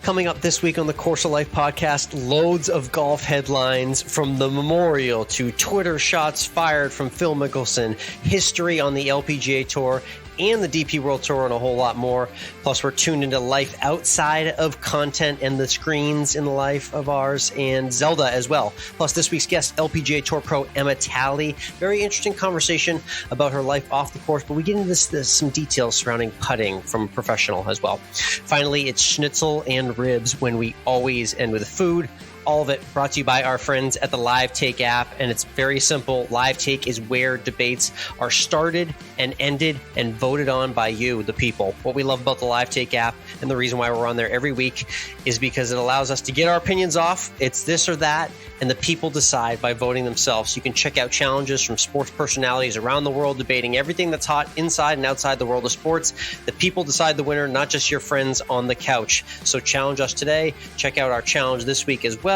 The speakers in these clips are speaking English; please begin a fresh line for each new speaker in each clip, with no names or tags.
Coming up this week on the Course of Life podcast, loads of golf headlines from the Memorial to Twitter shots fired from Phil Mickelson, history on the LPGA Tour and the DP World Tour, and a whole lot more. Plus, we're tuned into life outside of content and the screens in the life of ours, and Zelda as well. Plus, this week's guest, LPGA Tour pro Emma Talley. Very interesting conversation about her life off the course, but we get into some details surrounding putting from a professional as well. Finally, it's schnitzel and ribs when we always end with food. All of it brought to you by our friends at the Live Take app, and it's very simple. Live Take is where debates are started and ended and voted on by you, the people. What we love about the Live Take app, and the reason why we're on there every week, is because it allows us to get our opinions off. It's this or that, and the people decide by voting themselves. You can check out challenges from sports personalities around the world debating everything that's hot inside and outside the world of sports. The people decide the winner, not just your friends on the couch. So challenge us today. Check out our challenge this week as well.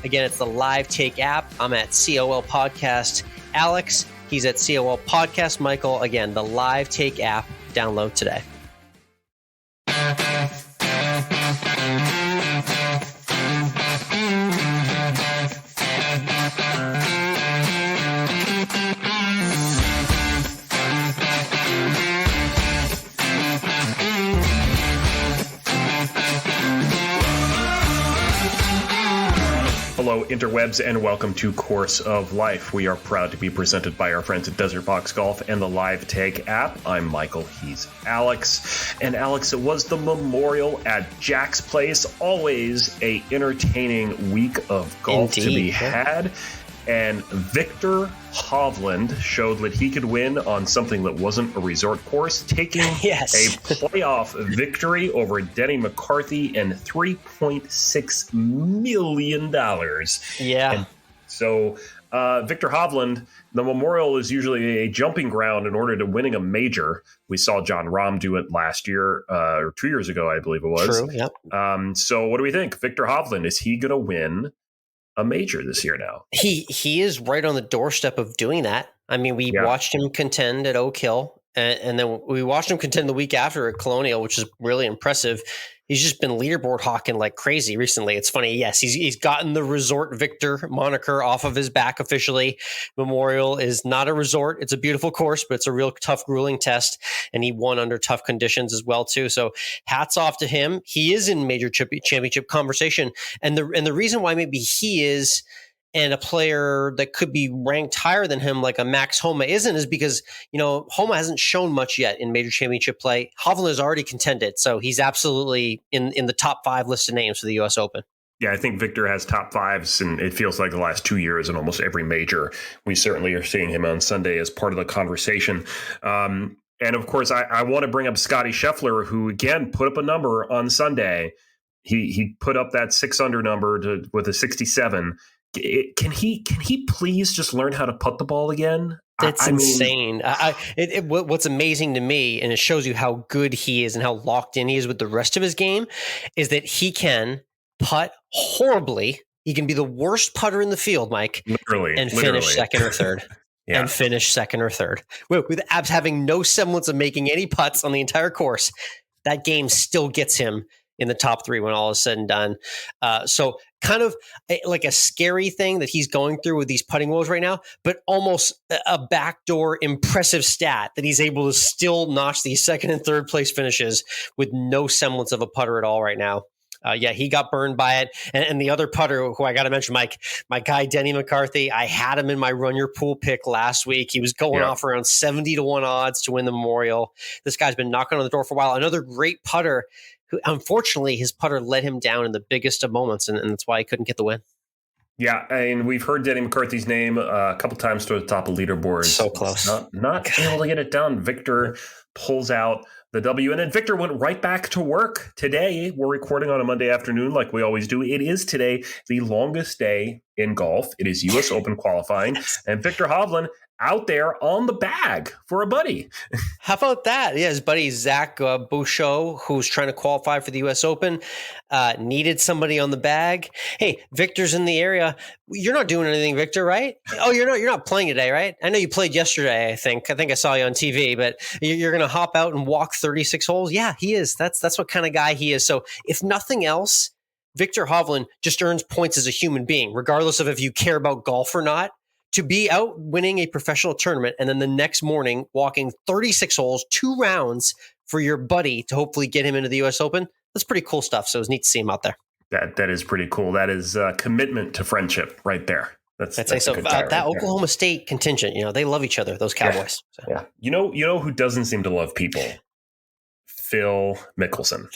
Again, it's the Live Take app. I'm at COL Podcast Alex. He's at COL Podcast Michael. Again, the Live Take app. Download today.
Hello, interwebs, and welcome to Course of Life. We are proud to be presented by our friends at Desert Box Golf and the Live Take app. I'm Michael, he's Alex. And Alex, it was the Memorial at Jack's Place. Always a entertaining week of golf to be had. And Viktor Hovland showed that he could win on something that wasn't a resort course, taking a playoff victory over Denny McCarthy and $3.6 million.
Yeah.
And so Viktor Hovland, the Memorial is usually a jumping ground in order to winning a major. We saw John Rahm do it last year, or 2 years ago, I believe it was.
True, yep.
So what do we think? Viktor Hovland, is he going to win a major this year now?
He is right on the doorstep of doing that. I mean, we watched him contend at Oak Hill, and then we watched him contend the week after at Colonial, which is really impressive. He's just been leaderboard hawking like crazy recently. It's funny. Yes, he's gotten the Resort Victor moniker off of his back officially. Memorial is not a resort. It's a beautiful course, but it's a real tough, grueling test. And he won under tough conditions as well, too. So hats off to him. He is in major championship conversation. And the reason why maybe he is, and a player that could be ranked higher than him, like a Max Homa, isn't, is because, Homa hasn't shown much yet in major championship play. Hovland has already contended, so he's absolutely in the top 5 listed names for the U.S. Open.
Yeah, I think Viktor has top 5s, and it feels like the last 2 years in almost every major. We certainly are seeing him on Sunday as part of the conversation. And of course, I want to bring up Scotty Scheffler, who again put up a number on Sunday. He put up that 6-under number with a 67. Can he please just learn how to putt the ball again?
That's insane. What's amazing to me, and it shows you how good he is and how locked in he is with the rest of his game, is that he can putt horribly. He can be the worst putter in the field, Mike, finish second or third.
Yeah.
And finish second or third. With Abs having no semblance of making any putts on the entire course, that game still gets him in the top 3 when all is said and done. So kind of like a scary thing that he's going through with these putting woes right now, but almost a backdoor impressive stat that he's able to still notch these second and third place finishes with no semblance of a putter at all right now. He got burned by it. And the other putter who I got to mention, Mike, my guy, Denny McCarthy, I had him in my Run Your Pool pick last week. He was going off around 70-1 odds to win the Memorial. This guy's been knocking on the door for a while. Another great putter who, unfortunately, his putter let him down in the biggest of moments, and that's why he couldn't get the win.
Yeah, and we've heard Denny McCarthy's name a couple times to the top of leaderboards.
So close.
Not able to get it done. Viktor pulls out the W. And then Viktor went right back to work today. We're recording on a Monday afternoon like we always do. It is today the longest day in golf. It is U.S. Open qualifying. And Viktor Hovland out there on the bag for a buddy.
How about that? Yeah, his buddy Zach Bouchot, who's trying to qualify for the U.S. Open, needed somebody on the bag. Hey, Victor's in the area. You're not doing anything, Victor, right? Oh, you're not playing today, right? I know you played yesterday. I think I saw you on TV, but you're going to hop out and walk 36 holes. Yeah, he is. That's what kind of guy he is. So if nothing else, Viktor Hovland just earns points as a human being, regardless of if you care about golf or not. To be out winning a professional tournament and then the next morning walking 36 holes, 2 rounds for your buddy to hopefully get him into the U.S. Open, that's pretty cool stuff. So it's neat to see him out there.
That is pretty cool. That is commitment to friendship right there. That's
so. That Oklahoma State contingent, they love each other, those Cowboys.
Yeah. So. Yeah. You know who doesn't seem to love people? Phil Mickelson.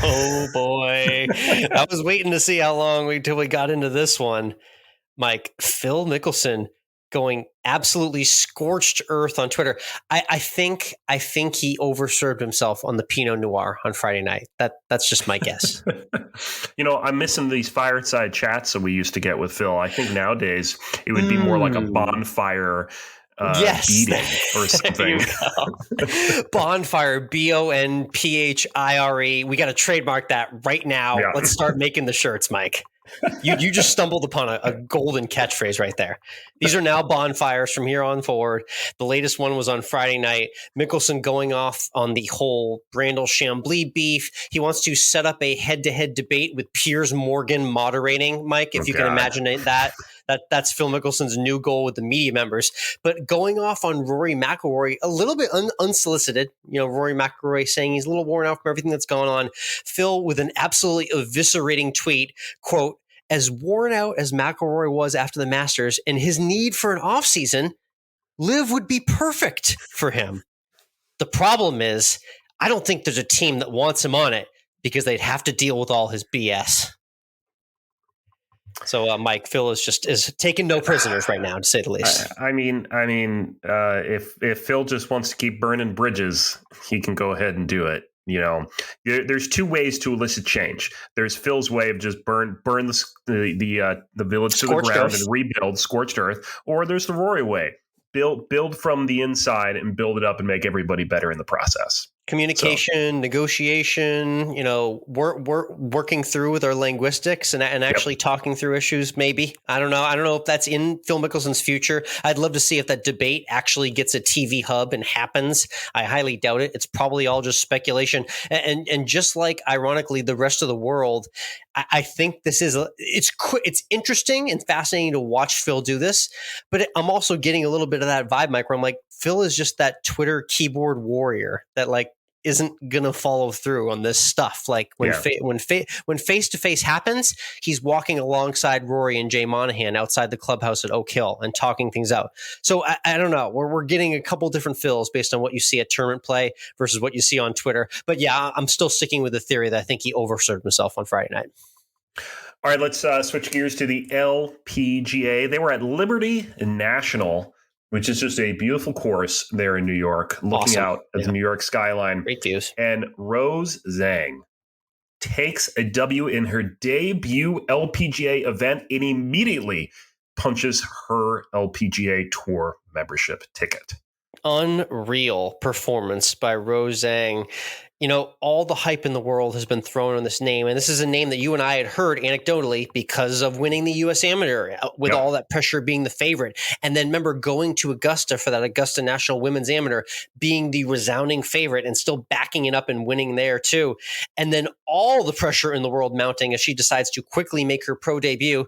Oh, boy. I was waiting to see how long until we got into this one. Mike, Phil Mickelson going absolutely scorched earth on Twitter. I think he overserved himself on the Pinot Noir on Friday night. That's just my guess.
I'm missing these fireside chats that we used to get with Phil. I think nowadays it would be more like a bonfire beating or something. Bonfire,
Bonphire. We got to trademark that right now. Yeah. Let's start making the shirts, Mike. You just stumbled upon a golden catchphrase right there. These are now bonfires from here on forward. The latest one was on Friday night. Mickelson going off on the whole Brandel Chambly beef. He wants to set up a head-to-head debate with Piers Morgan moderating, Mike, if you can imagine that. That's Phil Mickelson's new goal with the media members. But going off on Rory McIlroy, a little bit unsolicited, Rory McIlroy saying he's a little worn out from everything that's going on. Phil with an absolutely eviscerating tweet, quote, "As worn out as McIlroy was after the Masters and his need for an offseason, Liv would be perfect for him. The problem is, I don't think there's a team that wants him on it because they'd have to deal with all his BS." So, Mike, Phil is taking no prisoners right now, to say the least.
If Phil just wants to keep burning bridges, he can go ahead and do it. There's 2 ways to elicit change. There's Phil's way of just burn the village to the ground and rebuild, scorched earth, or there's the Rory way. Build from the inside and build it up and make everybody better in the process.
Communication, negotiation, working through with our linguistics and actually talking through issues, maybe. I don't know if that's in Phil Mickelson's future. I'd love to see if that debate actually gets a TV hub and happens. I highly doubt it. It's probably all just speculation. And just like, ironically, the rest of the world, I think this is it's interesting and fascinating to watch Phil do this, but I'm also getting a little bit of that vibe, Mike, where I'm like, Phil is just that Twitter keyboard warrior that isn't gonna follow through on this stuff. Like when face to face happens, he's walking alongside Rory and Jay Monahan outside the clubhouse at Oak Hill and talking things out. So I don't know. We're getting a couple different Phils based on what you see at tournament play versus what you see on Twitter. But yeah, I'm still sticking with the theory that I think he overserved himself on Friday night.
All right, let's switch gears to the LPGA. They were at Liberty National, which is just a beautiful course there in New York, looking out at the New York skyline.
Great views.
And Rose Zhang takes a W in her debut LPGA event and immediately punches her LPGA Tour membership ticket.
Unreal performance by Rose Zhang. All the hype in the world has been thrown on this name. And this is a name that you and I had heard anecdotally because of winning the U.S. Amateur with all that pressure being the favorite. And then remember going to Augusta for that Augusta National Women's Amateur, being the resounding favorite and still backing it up and winning there too. And then all the pressure in the world mounting as she decides to quickly make her pro debut.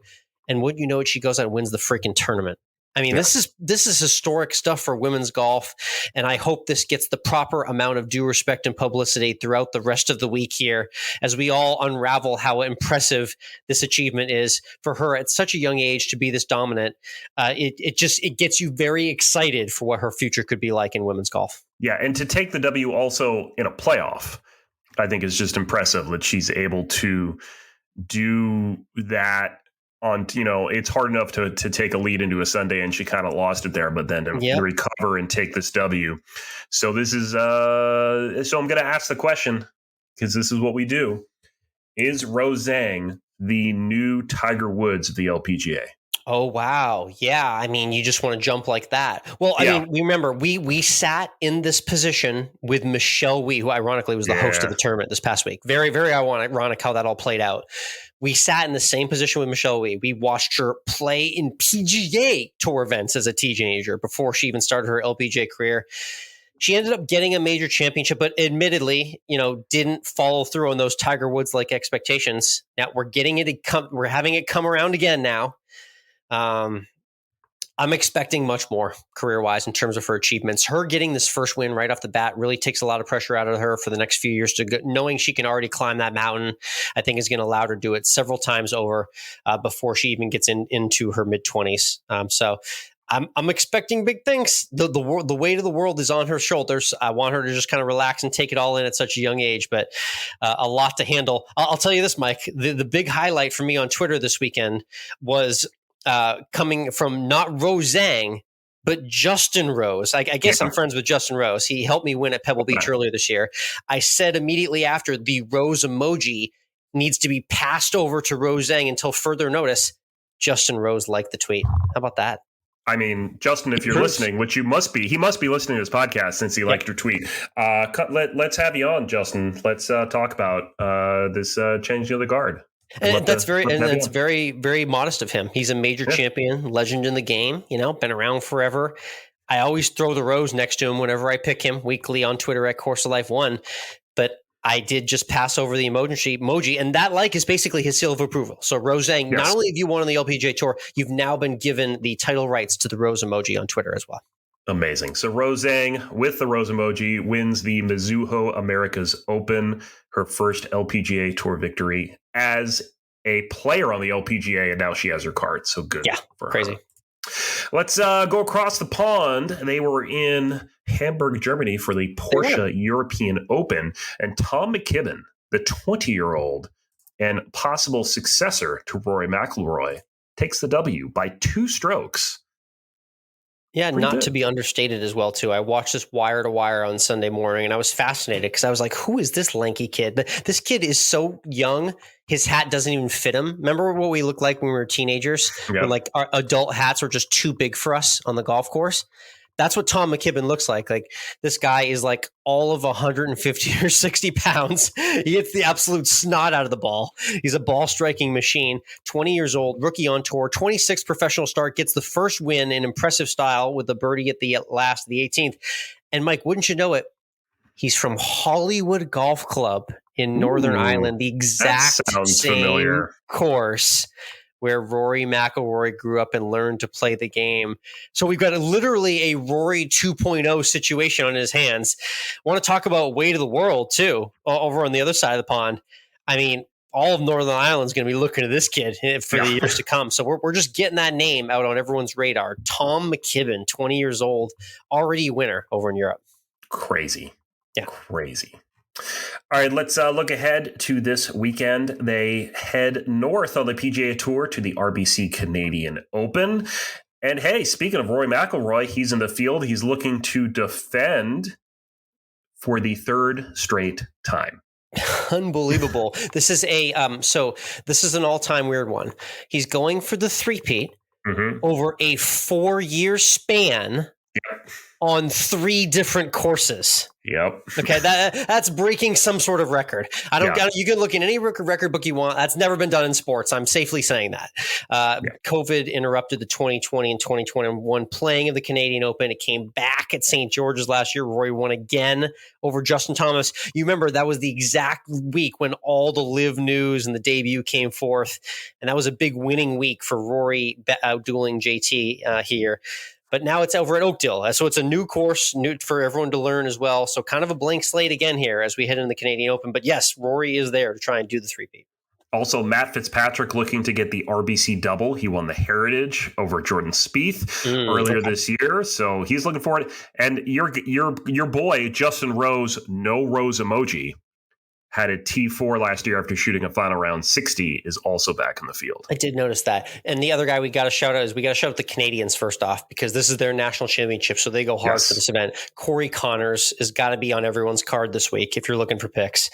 And wouldn't you know it, she goes out and wins the freaking tournament. I mean, this is historic stuff for women's golf, and I hope this gets the proper amount of due respect and publicity throughout the rest of the week here as we all unravel how impressive this achievement is for her at such a young age to be this dominant. It gets you very excited for what her future could be like in women's golf.
Yeah, and to take the W also in a playoff, I think is just impressive that she's able to do that. It's hard enough to take a lead into a Sunday, and she kind of lost it there, but then to recover and take this W. So this is so I'm going to ask the question, because this is what we do. Is Rose Zhang the new Tiger Woods of the LPGA?
Oh, wow. Yeah. I mean, you just want to jump like that. Well, I
Yeah.
mean, we remember we sat in this position with Michelle Wie, who ironically was the host of the tournament this past week. Very, very ironic how that all played out. We sat in the same position with Michelle Wie. We watched her play in PGA Tour events as a teenager before she even started her LPGA career. She ended up getting a major championship, but admittedly, didn't follow through on those Tiger Woods-like expectations. Now we're we're having it come around again now. I'm expecting much more career-wise in terms of her achievements. Her getting this first win right off the bat really takes a lot of pressure out of her for the next few years. Knowing she can already climb that mountain, I think is going to allow her to do it several times over before she even gets into her mid-20s. So I'm expecting big things. The weight of the world is on her shoulders. I want her to just kind of relax and take it all in at such a young age, but a lot to handle. I'll tell you this, Mike. The big highlight for me on Twitter this weekend was coming from not Rose Zhang, but Justin Rose. I guess I'm friends with Justin Rose. He helped me win at Pebble Beach earlier this year. I said immediately after, the Rose emoji needs to be passed over to Rose Zhang until further notice. Justin Rose liked the tweet. How about that?
I mean, Justin, if you're listening, which he must be listening to this podcast since he liked your tweet. Let's have you on, Justin. Let's talk about this changing of the guard.
And that's very, very modest of him. He's a major champion, legend in the game, been around forever. I always throw the rose next to him whenever I pick him weekly on Twitter at Course of Life 1. But I did just pass over the emoji, and that like is basically his seal of approval. So Rose Zhang, not only have you won on the LPGA Tour, you've now been given the title rights to the rose emoji on Twitter as well.
Amazing. So Rose Zhang with the rose emoji wins the Mizuho Americas Open, her first LPGA Tour victory as a player on the LPGA, and now she has her card. So good for
crazy.
her. Let's go across the pond. They were in Hamburg, Germany for the Porsche European Open, and Tom McKibben, the 20-year-old and possible successor to Rory McIlroy, takes the W by 2 strokes.
Yeah, not to be understated as well, too. I watched this wire to wire on Sunday morning, and I was fascinated because I was like, who is this lanky kid? This kid is so young. His hat doesn't even fit him. Remember what we looked like when we were teenagers?
Yep.
When like our adult hats were just too big for us on the golf course? That's what Tom McKibben looks like. Like, this guy is like all of 150 or 60 pounds. He hits the absolute snot out of the ball. He's a ball striking machine. 20 years old, rookie on tour, 26th professional start, gets the first win in impressive style with the birdie at the last, the 18th. And Mike, wouldn't you know it? He's from Hollywood Golf Club in Northern Ireland, the exact same course where Rory McIlroy grew up and learned to play the game. So we've got literally a Rory 2.0 situation on his hands. I want to talk about weight of the world, too, over on the other side of the pond. I mean, all of Northern Ireland is going to be looking to this kid for the years to come. So we're just getting that name out on everyone's radar. Tom McKibben, 20 years old, already a winner over in Europe.
Crazy.
Yeah.
Crazy. All right, let's look ahead to this weekend. They head north on the PGA Tour to the RBC Canadian Open. And hey, speaking of Rory McIlroy, he's in the field. He's looking to defend for the 3rd straight time.
Unbelievable. This is this is an all-time weird one. He's going for the three-peat over a 4-year span on 3 different courses.
Yep.
Okay, that's breaking some sort of record. You can look in any record book you want. That's never been done in sports. I'm safely saying that. COVID interrupted the 2020 and 2021 playing of the Canadian Open. It came back at St. George's last year. Rory won again over Justin Thomas. You remember that was the exact week when all the live news and the debut came forth, and that was a big winning week for Rory outdueling JT here. But now it's over at Oakdale. So it's a new course, new for everyone to learn as well. So kind of a blank slate again here as we head into the Canadian Open. But yes, Rory is there to try and do the three-peat.
Also, Matt Fitzpatrick looking to get the RBC double. He won the Heritage over Jordan Spieth earlier this year. So he's looking forward. And your boy, Justin Rose, no rose emoji. had a T4 last year after shooting a final round 60, is also back in the field.
I did notice that. And the other guy we got to shout out the Canadians first off, because this is their national championship. So they go hard for this event. Corey Connors has got to be on everyone's card this week if you're looking for picks.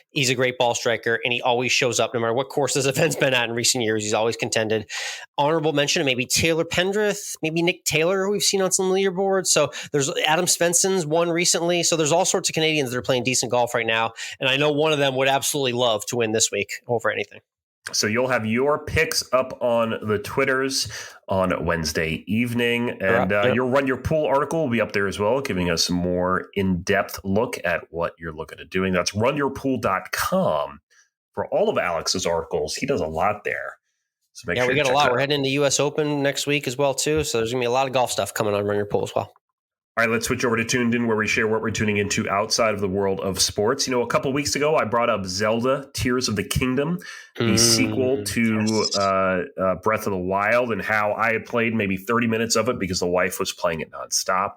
He's a great ball striker, and he always shows up no matter what course this event's been at in recent years. He's always contended. Honorable mention to maybe Taylor Pendrith, maybe Nick Taylor, who we've seen on some leaderboards. So there's Adam Svensson's won recently. So there's all sorts of Canadians that are playing decent golf right now. And I know one of them would absolutely love to win this week over anything.
So you'll have your picks up on the Twitters on Wednesday evening, and your Run Your Pool article will be up there as well, giving us a more in-depth look at what you're looking at doing. That's runyourpool.com for all of Alex's articles. He does a lot there. So make sure
we got a lot. We're heading into U.S. Open next week as well, too. So there's going to be a lot of golf stuff coming on Run Your Pool as well.
All right, let's switch over to Tuned In, where we share what we're tuning into outside of the world of sports. A couple weeks ago, I brought up Zelda, Tears of the Kingdom, the sequel to Breath of the Wild, and how I had played maybe 30 minutes of it because the wife was playing it nonstop.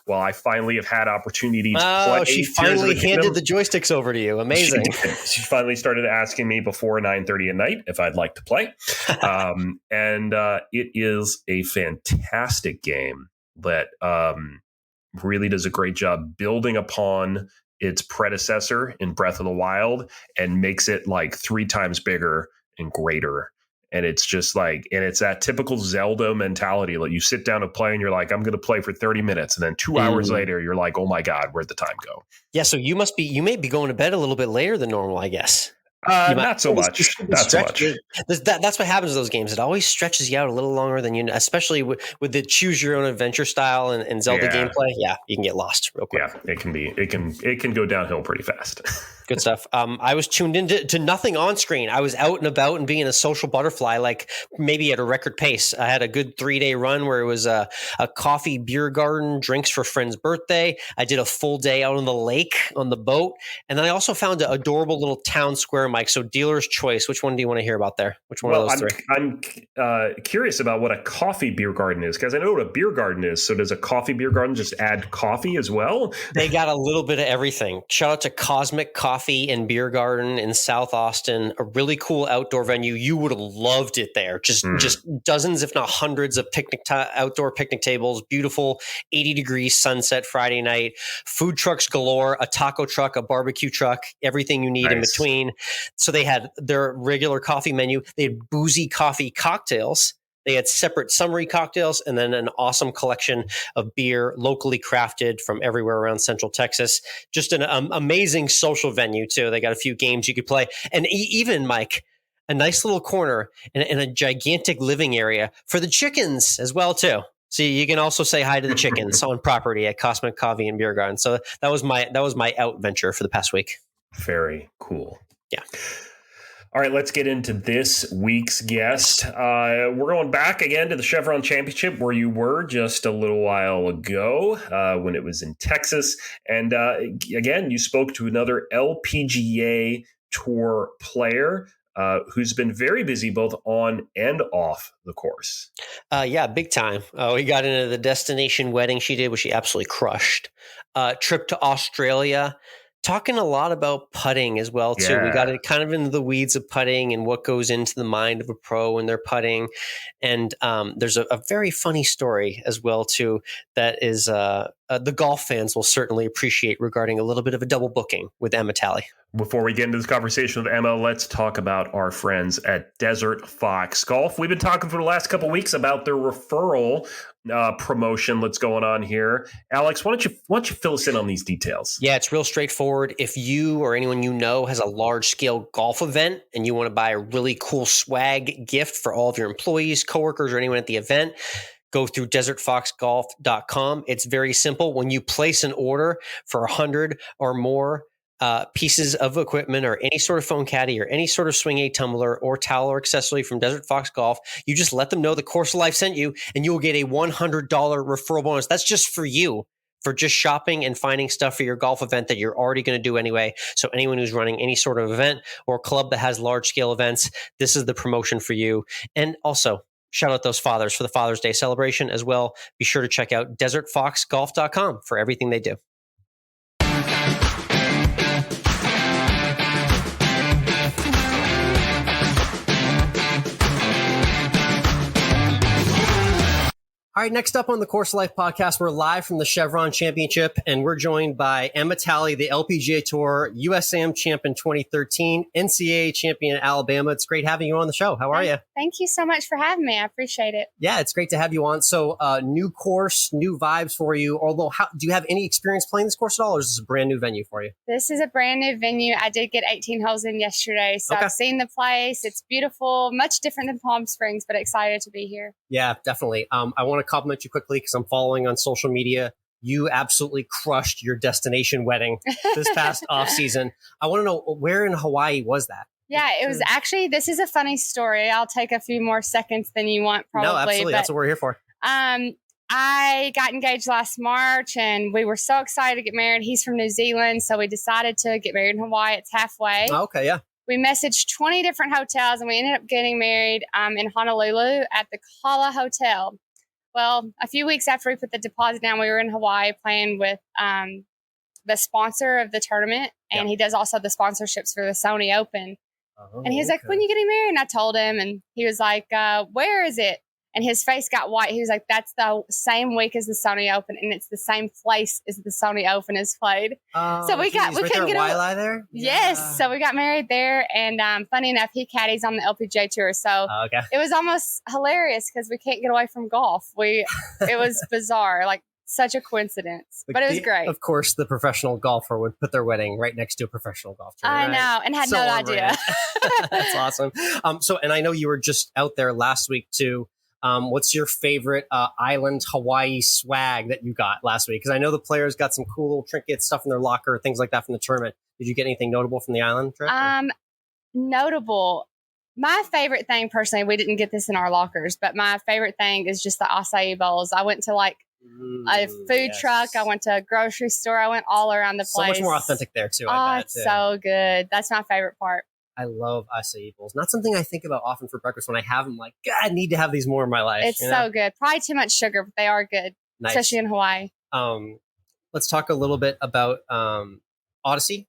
Well, I finally have had opportunity to play.
She finally handed the joysticks over to you. Amazing.
She finally started asking me before 9:30 at night if I'd like to play. And it is a fantastic game that really does a great job building upon its predecessor in Breath of the Wild and makes it like 3 times bigger and greater. And it's just like, and it's that typical Zelda mentality. Like you sit down to play and you're like, I'm going to play for 30 minutes. And then 2 hours later, you're like, oh my God, where'd the time go? Yeah.
So you may be going to bed a little bit later than normal, I guess.
Not so much. That's
what happens in those games. It always stretches you out a little longer than you, especially with the choose your own adventure style and Zelda gameplay. Yeah, you can get lost real quick.
Yeah, it can go downhill pretty fast.
Good stuff. I was tuned into nothing on screen. I was out and about and being a social butterfly, like maybe at a record pace. I had a good 3-day run where it was a coffee, beer garden, drinks for friend's birthday. I did a full day out on the lake on the boat. And then I also found an adorable little town square, Mike. So dealer's choice. Which one do you want to hear about there? Which one of those three?
I'm curious about what a coffee beer garden is, because I know what a beer garden is. So does a coffee beer garden just add coffee as well?
They got a little bit of everything. Shout out to Cosmic Coffee and Beer Garden in South Austin, a really cool outdoor venue. You would have loved it there. Just dozens, if not hundreds, of outdoor picnic tables. Beautiful 80-degree sunset Friday night. Food trucks galore. A taco truck, a barbecue truck, everything you need in between. So they had their regular coffee menu. They had boozy coffee cocktails. They had separate summary cocktails and then an awesome collection of beer locally crafted from everywhere around Central Texas. Just an amazing social venue, too. They got a few games you could play. And even, Mike, a nice little corner in a gigantic living area for the chickens as well, too. So you can also say hi to the chickens on property at Cosmic Coffee and Beer Garden. So that was my out venture for the past week.
Very cool.
Yeah.
All right, let's get into this week's guest. We're going back again to the Chevron Championship, where you were just a little while ago when it was in Texas. And again, you spoke to another LPGA Tour player who's been very busy both on and off the course.
Yeah, big time. We got into the destination wedding she did, which she absolutely crushed. Trip to Australia. Talking a lot about putting as well, too. Yeah. We got it kind of into the weeds of putting and what goes into the mind of a pro when they're putting. And there's a very funny story as well, too, that is the golf fans will certainly appreciate regarding a little bit of a double booking with Emma Talley.
Before we get into this conversation with Emma, let's talk about our friends at Desert Fox Golf. We've been talking for the last couple of weeks about their referral promotion that's going on here. Alex, why don't you fill us in on these details?
Yeah, it's real straightforward. If you or anyone you know has a large-scale golf event and you want to buy a really cool swag gift for all of your employees, coworkers, or anyone at the event, go through desertfoxgolf.com. It's very simple. When you place an order for 100 or more pieces of equipment or any sort of phone caddy or any sort of swing aid tumbler or towel or accessory from Desert Fox Golf, you just let them know the Course of Life sent you and you will get a $100 referral bonus. That's just for you, for just shopping and finding stuff for your golf event that you're already going to do anyway. So anyone who's running any sort of event or club that has large scale events, this is the promotion for you. And also, shout out those fathers for the Father's Day celebration as well. Be sure to check out desertfoxgolf.com for everything they do. All right, next up on the Course of Life podcast, we're live from the Chevron Championship, and we're joined by Emma Talley, the LPGA Tour, USAM Champion 2013, NCAA Champion at Alabama. It's great having you on the show. How are you?
Thank you so much for having me. I appreciate it.
Yeah, it's great to have you on. So, new course, new vibes for you. Although, do you have any experience playing this course at all, or is this a brand new venue for you?
This is a brand new venue. I did get 18 holes in yesterday, so I've seen the place. It's beautiful, much different than Palm Springs, but excited to be here.
Yeah, definitely. I want to compliment you quickly because I'm following on social media. You absolutely crushed your destination wedding this past off season. I want to know, where in Hawaii was that?
Yeah, it was actually, this is a funny story. I'll take a few more seconds than you want probably.
No, absolutely. That's what we're here for.
I got engaged last March and we were so excited to get married. He's from New Zealand, so we decided to get married in Hawaii. It's halfway.
Oh, okay, yeah.
We messaged 20 different hotels and we ended up getting married in Honolulu at the Kala Hotel. Well, a few weeks after we put the deposit down, we were in Hawaii playing with the sponsor of the tournament, and he does also the sponsorships for the Sony Open.
Oh,
and he was like, when are you getting married? And I told him, and he was like, where is it? And his face got white. He was like, that's the same week as the Sony Open, and it's the same place as the Sony Open is played.
Oh,
so we couldn't get
Wailea there?
Yes.
Yeah.
So we got married there. And funny enough, he caddies on the LPGA Tour. So it was almost hilarious because we can't get away from golf. It was bizarre, like such a coincidence, but it was great.
Of course, the professional golfer would put their wedding right next to a professional golfer.
I know, and had no idea.
That's awesome. And I know you were just out there last week too. What's your favorite island Hawaii swag that you got last week? Because I know the players got some cool little trinkets, stuff in their locker, things like that from the tournament. Did you get anything notable from the island trip?
Notable. My favorite thing, personally, we didn't get this in our lockers, but my favorite thing is just the acai bowls. I went to like a food truck. I went to a grocery store. I went all around the place.
So much more authentic there too. I bet,
it's so good. That's my favorite part.
I love acai bowls. Not something I think about often for breakfast. When I have them, like, God, I need to have these more in my life.
It's so good. Probably too much sugar, but they are good, especially in Hawaii.
Let's talk a little bit about Odyssey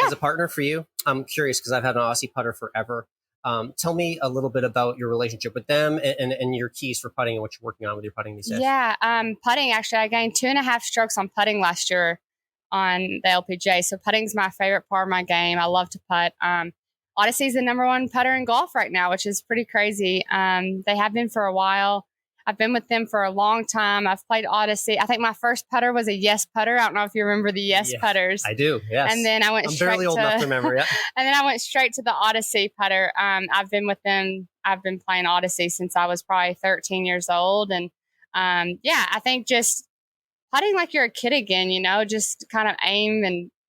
as a partner for you. I'm curious because I've had an Odyssey putter forever. Tell me a little bit about your relationship with them and your keys for putting and what you're working on with your putting these days.
Yeah, putting, actually, I gained 2.5 strokes on putting last year on the LPGA. So putting's my favorite part of my game. I love to putt. Odyssey's the number one putter in golf right now, which is pretty crazy. They have been for a while. I've been with them for a long time. I've played Odyssey. I think my first putter was a Yes putter. I don't know if you remember the Yes putters.
I do, yes.
And then I went
I'm barely old enough to remember, yeah.
And then I went straight to the Odyssey putter. I've been with them. I've been playing Odyssey since I was probably 13 years old. And I think just putting like you're a kid again, just kind of aim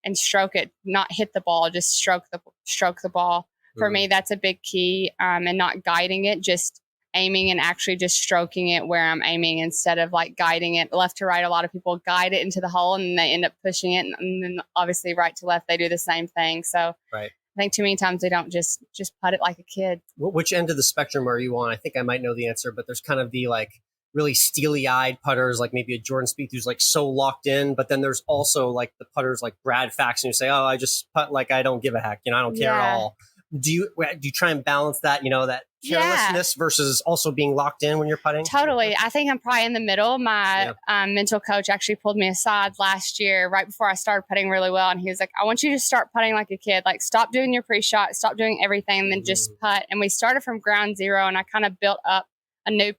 and stroke it, not hit the ball, just stroke the ball. For me, that's a big key. And not guiding it, just aiming and actually just stroking it where I'm aiming instead of like guiding it left to right. A lot of people guide it into the hole and they end up pushing it. And then obviously right to left, they do the same thing. So I think too many times they don't just putt it like a kid.
Which end of the spectrum are you on? I think I might know the answer, but there's kind of the like really steely-eyed putters, like maybe a Jordan Spieth who's like so locked in, but then there's also like the putters like Brad Faxon who say, oh, I just putt like I don't give a heck, I don't care at all. Do you try and balance that, that carelessness versus also being locked in when you're putting?
Totally. I think I'm probably in the middle. My mental coach actually pulled me aside last year right before I started putting really well. And he was like, I want you to start putting like a kid. Like, stop doing your pre-shot, stop doing everything, and then just putt. And we started from ground zero, and I kind of built up a new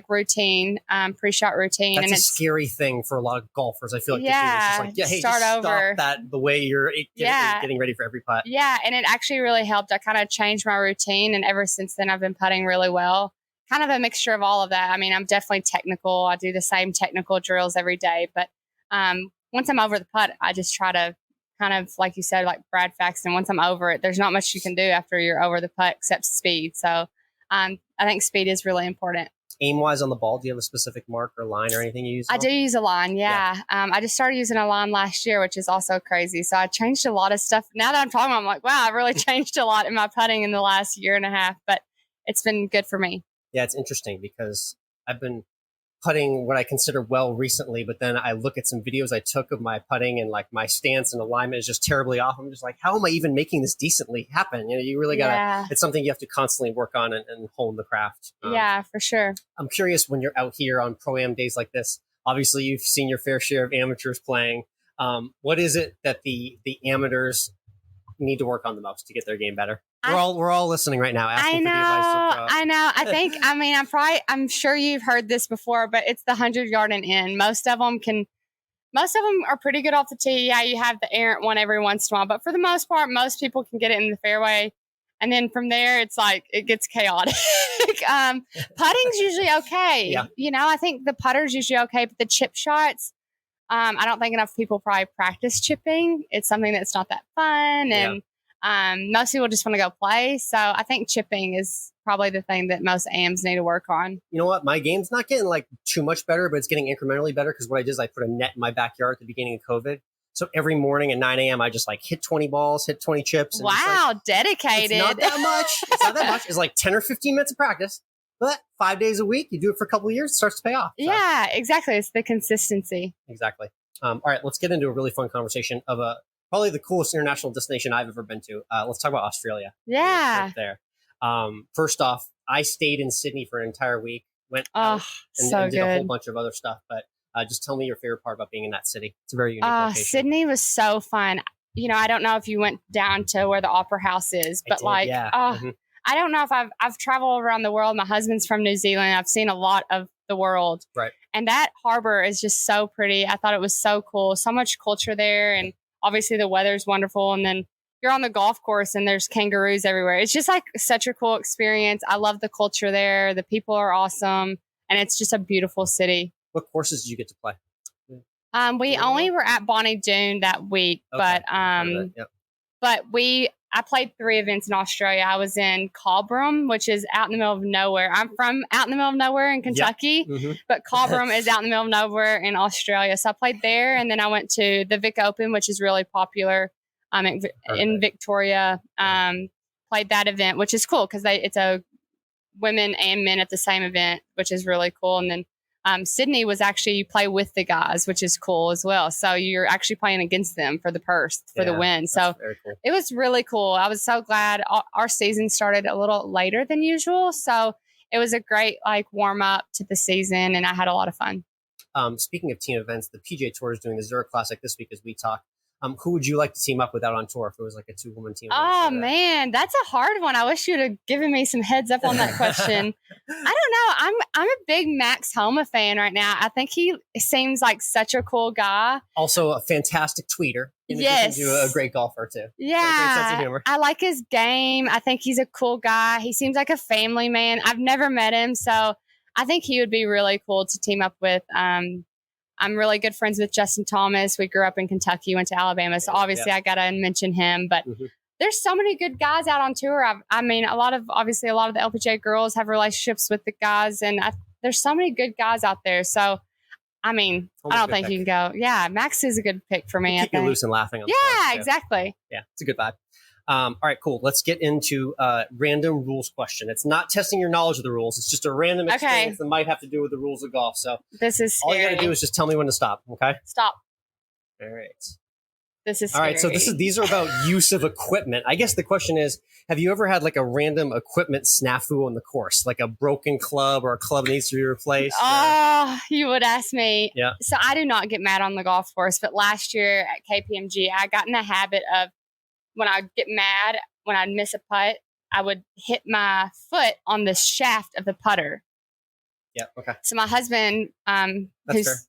routine, pre-shot routine.
That's
and
a scary thing for a lot of golfers. I feel like it's just like, hey,
start over.
Stop that the way you're getting ready for every putt.
Yeah, and it actually really helped. I kind of changed my routine, and ever since then, I've been putting really well. Kind of a mixture of all of that. I mean, I'm definitely technical. I do the same technical drills every day, but once I'm over the putt, I just try to kind of, like you said, like Brad Faxon, once I'm over it, there's not much you can do after you're over the putt except speed. So I think speed is really important.
Aim-wise on the ball, do you have a specific mark or line or anything you use?
I do use a line, yeah. I just started using a line last year, which is also crazy. So I changed a lot of stuff. Now that I'm talking, I'm like, wow, I really changed a lot in my putting in the last year and a half, but it's been good for me.
Yeah, it's interesting because I've been putting what I consider well recently, but then I look at some videos I took of my putting and like my stance and alignment is just terribly off. I'm just like, how am I even making this decently happen? You know, you really gotta, it's something you have to constantly work on and hone the craft.
Yeah, for sure.
I'm curious, when you're out here on Pro-Am days like this, obviously you've seen your fair share of amateurs playing. What is it that the amateurs need to work on the most to get their game better? We're all listening right now. Asking for the advice.
I know. I think, I mean, I'm sure you've heard this before, but it's the 100-yard and in. Most of them are pretty good off the tee. Yeah, you have the errant one every once in a while, but for the most part, most people can get it in the fairway. And then from there, it's like, it gets chaotic. Putting's usually okay.
Yeah.
You know, I think the putter's usually okay, but the chip shots, I don't think enough people probably practice chipping. It's something that's not that fun. And most people just want to go play. So I think chipping is probably the thing that most AMs need to work on.
You know what? My game's not getting like too much better, but it's getting incrementally better because what I did is I put a net in my backyard at the beginning of COVID. So every morning at 9 a.m., I just like hit 20 balls, hit 20 chips. And
wow, dedicated.
It's not that much. It's not that much. It's like 10 or 15 minutes of practice. But 5 days a week, you do it for a couple of years, it starts to pay off. So.
Yeah, exactly. It's the consistency.
Exactly. All right, let's get into a really fun conversation of probably the coolest international destination I've ever been to. Let's talk about Australia.
Yeah.
There. First off, I stayed in Sydney for an entire week. Went out and did a whole bunch of other stuff. But just tell me your favorite part about being in that city. It's a very unique location.
Sydney was so fun. You know, I don't know if you went down to where the Opera House is, but I don't know if I've traveled around the world. My husband's from New Zealand. I've seen a lot of the world.
Right.
And that harbor is just so pretty. I thought it was so cool. So much culture there. And obviously the weather's wonderful. And then you're on the golf course and there's kangaroos everywhere. It's just like such a cool experience. I love the culture there. The people are awesome. And it's just a beautiful city.
What courses did you get to play?
We only were at Bonnie Doon that week, but I played 3 events in Australia. I was in Cobram, which is out in the middle of nowhere. I'm from out in the middle of nowhere in Kentucky, but Cobram is out in the middle of nowhere in Australia. So I played there, and then I went to the Vic Open, which is really popular in Victoria. Played that event, which is cool because it's a women and men at the same event, which is really cool. And then Sydney was actually, you play with the guys, which is cool as well. So you're actually playing against them for the purse, for the win. So cool. It was really cool. I was so glad. Our season started a little later than usual. So it was a great warm up to the season, and I had a lot of fun.
Speaking of team events, the PGA Tour is doing the Zurich Classic this week as we talk. Who would you like to team up with out on tour if it was like a 2-woman team?
Oh, man, that's a hard one. I wish you would have given me some heads up on that question. I don't know. I'm a big Max Homa fan right now. I think he seems like such a cool guy.
Also a fantastic tweeter.
Yes.
A great golfer, too.
Yeah.
Great sense of humor.
I like his game. I think he's a cool guy. He seems like a family man. I've never met him, so I think he would be really cool to team up with. I'm really good friends with Justin Thomas. We grew up in Kentucky, went to Alabama. So obviously I got to mention him, but there's so many good guys out on tour. I mean, a lot of the LPGA girls have relationships with the guys, and there's so many good guys out there. So, I mean, I don't think you can go. Yeah. Max is a good pick for me.
Keep you loose and laughing.
Exactly.
Yeah. It's a good vibe. All right, cool. Let's get into a random rules question. It's not testing your knowledge of the rules. It's just a random experience that might have to do with the rules of golf. So
this is scary.
All you got to do is just tell me when to stop. Okay.
Stop.
All right.
This is scary.
All right. So these are about use of equipment. I guess the question is, have you ever had like a random equipment snafu on the course, like a broken club or a club needs to be replaced?
Oh, you would ask me.
Yeah.
So I do not get mad on the golf course, but last year at KPMG, I got in the habit of, when I'd get mad, when I'd miss a putt, I would hit my foot on the shaft of the putter.
Yeah. Okay.
So my husband, who's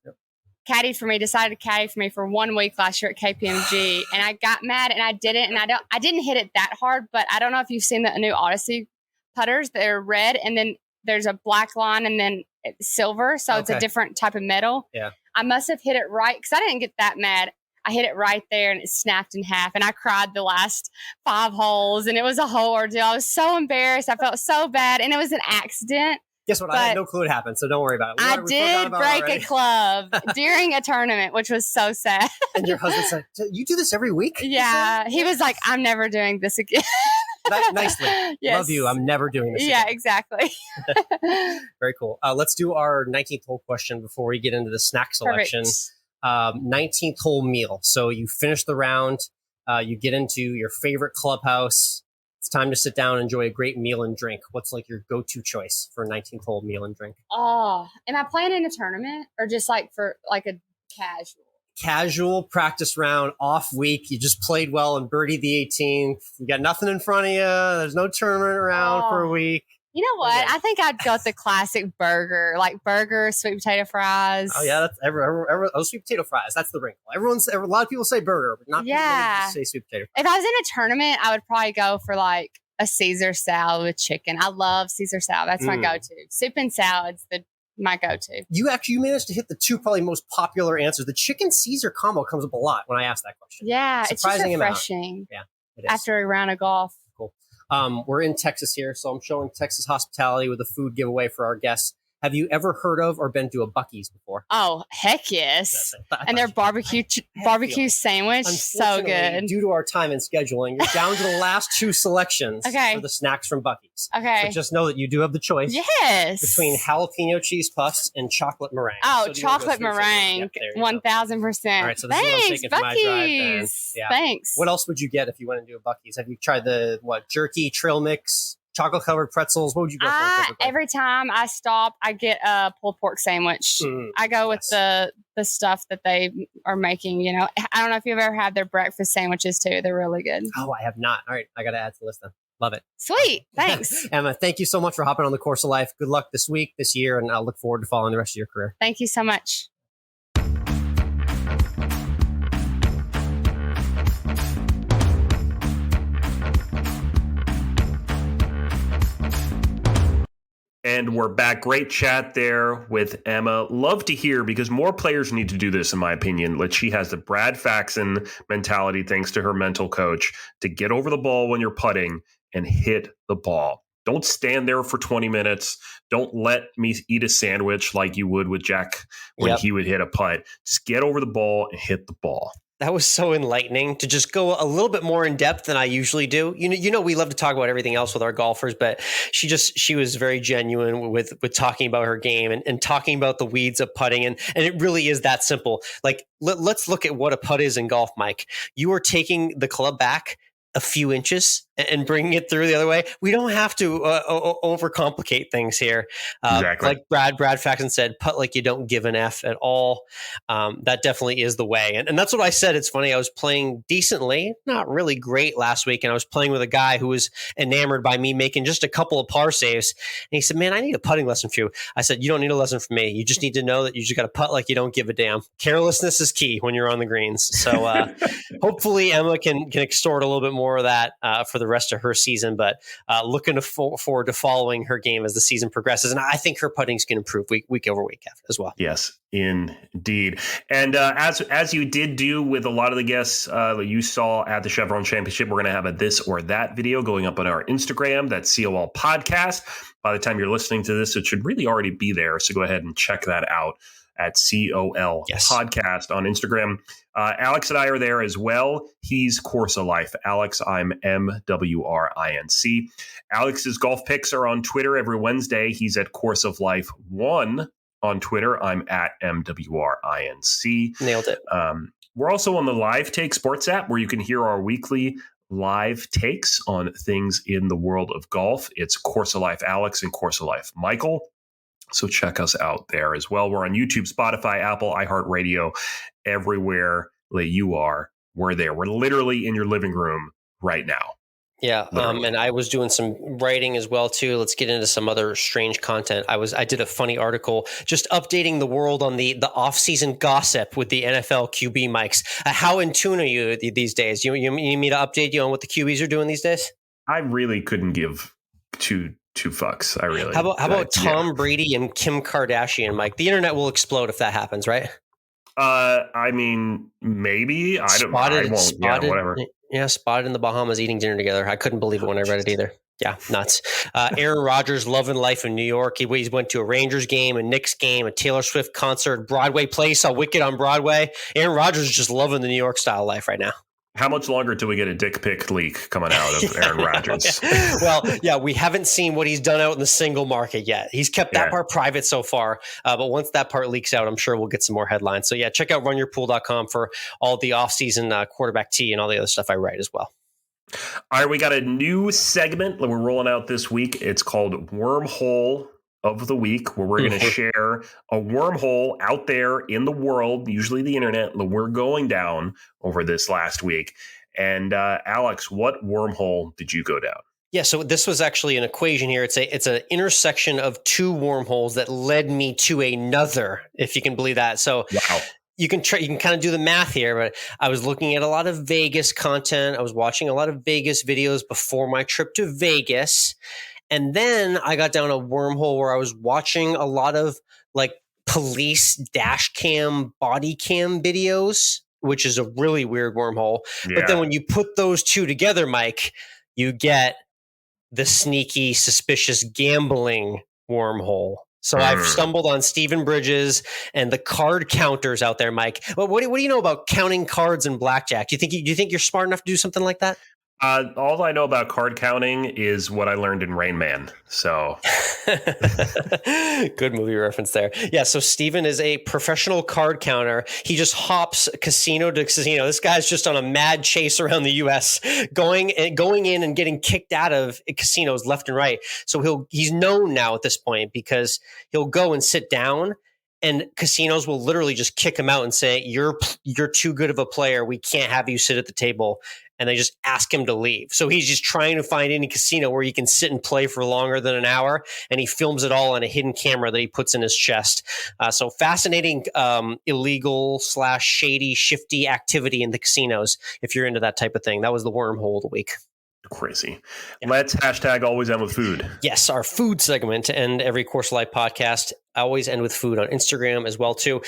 caddied for me, decided to caddy for me for 1 week last year at KPMG, and I got mad and I didn't, and I didn't hit it that hard, but I don't know if you've seen the new Odyssey putters. They're red, and then there's a black line, and then it's silver, so it's a different type of metal.
Yeah.
I must have hit it right because I didn't get that mad. I hit it right there and it snapped in half, and I cried the last 5 holes, and it was a whole ordeal. I was so embarrassed. I felt so bad, and it was an accident.
Guess what? I had no clue it happened, so don't worry about it.
I did break a club during a tournament, which was so sad.
And your husband said, "You do this every week?"
Yeah. He was like, "I'm never doing this again."
Nicely.
Yes.
Love you. I'm never doing this.
Yeah,
again.
exactly.
Very cool. Let's do our 19th hole question before we get into the snack selection. 19th hole meal. So you finish the round. You get into your favorite clubhouse. It's time to sit down and enjoy a great meal and drink. What's like your go-to choice for a 19th hole meal and drink?
Oh, am I playing in a tournament or just like for like a
casual practice round, off week? You just played well and birdied the 18th. You got nothing in front of you. There's no tournament around for a week.
You know what? I think I'd go with the classic burger, like burger, sweet potato fries.
Oh yeah, that's every sweet potato fries. That's the wrinkle. A lot of people say burger, but not people say sweet potato fries.
If I was in a tournament, I would probably go for like a Caesar salad with chicken. I love Caesar salad. That's my go-to. Soup and salad's my go-to.
You managed to hit the two probably most popular answers. The chicken Caesar combo comes up a lot when I ask that question.
Yeah, it's just refreshing.
Yeah, it is.
After a round of golf.
Cool. We're in Texas here, so I'm showing Texas hospitality with a food giveaway for our guests. Have you ever heard of or been to a Buc-ee's before?
Oh, heck yes. And their barbecue sandwich, so good.
Due to our time and scheduling, you're down to the last two selections for the snacks from Buc-ee's.
Okay.
But just know that you do have the choice between jalapeno cheese puffs and chocolate meringue.
Oh, so chocolate meringue, 1,000%.
All right, so this is what I'm taking for my drive then. Yeah.
Thanks.
What else would you get if you went into a Buc-ee's? Have you tried the, jerky, trail mix? Chocolate covered pretzels. What would you go for?
Every time I stop, I get a pulled pork sandwich. I go with the stuff that they are making. You know, I don't know if you've ever had their breakfast sandwiches too. They're really good.
Oh, I have not. All right, I got to add to the list then. Love it.
Sweet. Thanks.
Emma, thank you so much for hopping on the Course of Life. Good luck this week, this year, and I'll look forward to following the rest of your career.
Thank you so much.
And we're back. Great chat there with Emma. Love to hear, because more players need to do this, in my opinion. Like, she has the Brad Faxon mentality, thanks to her mental coach, to get over the ball when you're putting and hit the ball. Don't stand there for 20 minutes. Don't let me eat a sandwich like you would with Jack when he would hit a putt. Just get over the ball and hit the ball.
That was so enlightening to just go a little bit more in depth than I usually do. You know, we love to talk about everything else with our golfers, but she was very genuine with talking about her game and talking about the weeds of putting. And it really is that simple. Like, let's look at what a putt is in golf, Mike. You are taking the club back a few inches and bringing it through the other way. We don't have to overcomplicate things here.
Exactly.
Like Brad Faxon said, putt like you don't give an F at all. That definitely is the way. And that's what I said. It's funny. I was playing decently, not really great last week. And I was playing with a guy who was enamored by me making just a couple of par saves. And he said, man, I need a putting lesson from you. I said, you don't need a lesson from me. You just need to know that you just got to putt like you don't give a damn. Carelessness is key when you're on the greens. So hopefully Emma can extort a little bit more of that for the rest of her season, but looking forward to following her game as the season progresses. And I think her putting's going to improve week over week as well.
Yes, indeed. And as you did do with a lot of the guests you saw at the Chevron Championship, we're going to have a this or that video going up on our Instagram. That's COL Podcast. By the time you're listening to this, it should really already be there. So go ahead and check that out at COL Podcast on Instagram. Alex and I are there as well. He's Course of Life. Alex, I'm MWRINC. Alex's golf picks are on Twitter every Wednesday. He's at Course of Life 1 on Twitter. I'm at MWRINC.
Nailed it.
We're also on the Live Take Sports app, where you can hear our weekly live takes on things in the world of golf. It's Course of Life Alex and Course of Life Michael. So check us out there as well. We're on YouTube, Spotify, Apple, iHeartRadio, everywhere that you are. We're there. We're literally in your living room right now.
Yeah. And I was doing some writing as well too. Let's get into some other strange content. I did a funny article just updating the world on the off-season gossip with the NFL QB mics. How in tune are you these days? You need me to update you on what the QBs are doing these days?
I really couldn't give two fucks. I really.
How about Tom Brady and Kim Kardashian, Mike? The internet will explode if that happens, right?
I mean, maybe. I won't. Yeah, whatever.
Yeah, spotted in the Bahamas eating dinner together. I couldn't believe it when I read it either. Yeah, nuts. Aaron Rodgers loving life in New York. He went to a Rangers game, a Knicks game, a Taylor Swift concert, Broadway play, saw Wicked on Broadway. Aaron Rodgers is just loving the New York style life right now.
How much longer till we get a dick pic leak coming out of Aaron Rodgers?
Well, yeah, we haven't seen what he's done out in the single market yet. He's kept that part private so far. But once that part leaks out, I'm sure we'll get some more headlines. So yeah, check out runyourpool.com for all the offseason quarterback tea and all the other stuff I write as well.
All right, we got a new segment that we're rolling out this week. It's called Wormhole of the Week, where we're going to share a wormhole out there in the world, usually the internet, that we're going down over this last week. And Alex, what wormhole did you go down?
Yeah, so this was actually an equation here. It's an intersection of two wormholes that led me to another, if you can believe that. So wow. You can kind of do the math here, but I was looking at a lot of Vegas content. I was watching a lot of Vegas videos before my trip to Vegas. And then I got down a wormhole where I was watching a lot of like police dash cam, body cam videos, which is a really weird wormhole. Yeah. But then when you put those two together, Mike, you get the sneaky, suspicious gambling wormhole. So I've stumbled on Stephen Bridges and the card counters out there, Mike. Well, what do you know about counting cards in blackjack? Do you think you're smart enough to do something like that?
All I know about card counting is what I learned in Rain Man. So
good movie reference there. Yeah. So Steven is a professional card counter. He just hops casino to casino. This guy's just on a mad chase around the U.S., going in and getting kicked out of casinos left and right. So he's known now at this point because he'll go and sit down, and casinos will literally just kick him out and say, you're too good of a player. We can't have you sit at the table. And they just ask him to leave. So he's just trying to find any casino where he can sit and play for longer than an hour. And he films it all on a hidden camera that he puts in his chest. So fascinating, illegal / shady, shifty activity in the casinos. If you're into that type of thing, that was the wormhole of the week.
Crazy. Yeah. Let's #AlwaysEndWithFood.
Yes, our food segment and every Course of Life podcast. Always End with Food on Instagram as well too.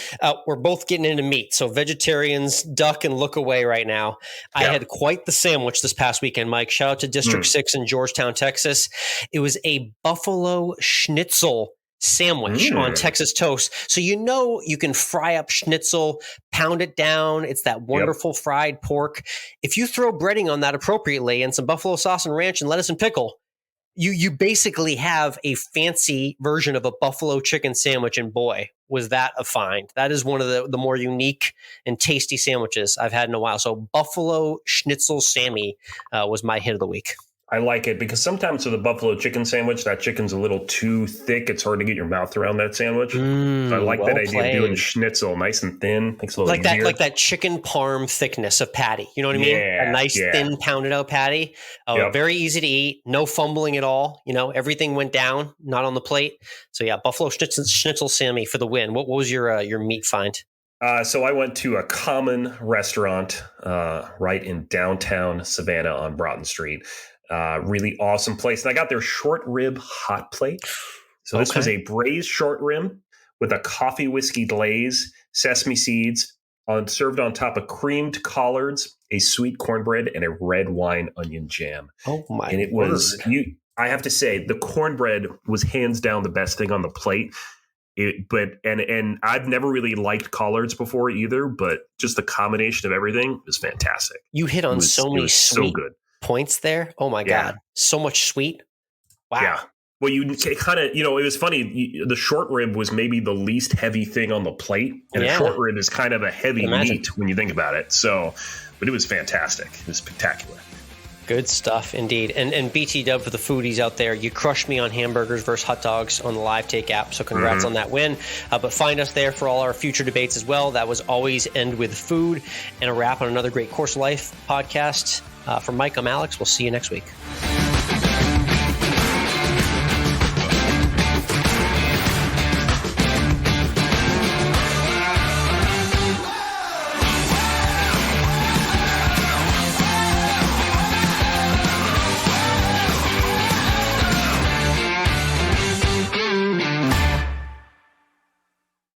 We're both getting into meat, so vegetarians duck and look away right now. I had quite the sandwich this past weekend, Mike. Shout out to District 6 in Georgetown, Texas. It was a Buffalo Schnitzel sandwich on Texas toast. So you can fry up schnitzel, pound it down. It's that wonderful fried pork. If you throw breading on that appropriately and some buffalo sauce and ranch and lettuce and pickle, you basically have a fancy version of a buffalo chicken sandwich, and boy, was that a find. That is one of the more unique and tasty sandwiches I've had in a while. So Buffalo Schnitzel Sammy was my hit of the week.
I like it because sometimes with a buffalo chicken sandwich, that chicken's a little too thick. It's hard to get your mouth around that sandwich. So I like that idea of doing schnitzel, nice and thin. Makes a little
like that chicken parm thickness of patty. You know what I mean? A nice thin pounded out patty. Very easy to eat. No fumbling at all. Everything went down, not on the plate. So yeah, Buffalo Schnitzel Sammy for the win. What was your meat find?
So I went to a common restaurant right in downtown Savannah on Broughton Street. Really awesome place. And I got their short rib hot plate. So this was a braised short rib with a coffee whiskey glaze, sesame seeds, served on top of creamed collards, a sweet cornbread, and a red wine onion jam.
Oh my!
And it was I have to say, the cornbread was hands down the best thing on the plate. And I've never really liked collards before either, but just the combination of everything was fantastic.
You hit on so many sweet points there. Oh my God. So much sweet. Wow. Yeah.
Well, it was funny. The short rib was maybe the least heavy thing on the plate. And a short rib is kind of a heavy meat when you think about it. But it was fantastic. It was spectacular.
Good stuff indeed. And BT Dub for the foodies out there, you crushed me on hamburgers versus hot dogs on the Live Take app. So congrats on that win. But find us there for all our future debates as well. That was Always End with Food, and a wrap on another great Course of Life podcast. For Mike, I'm Alex. We'll see you next week.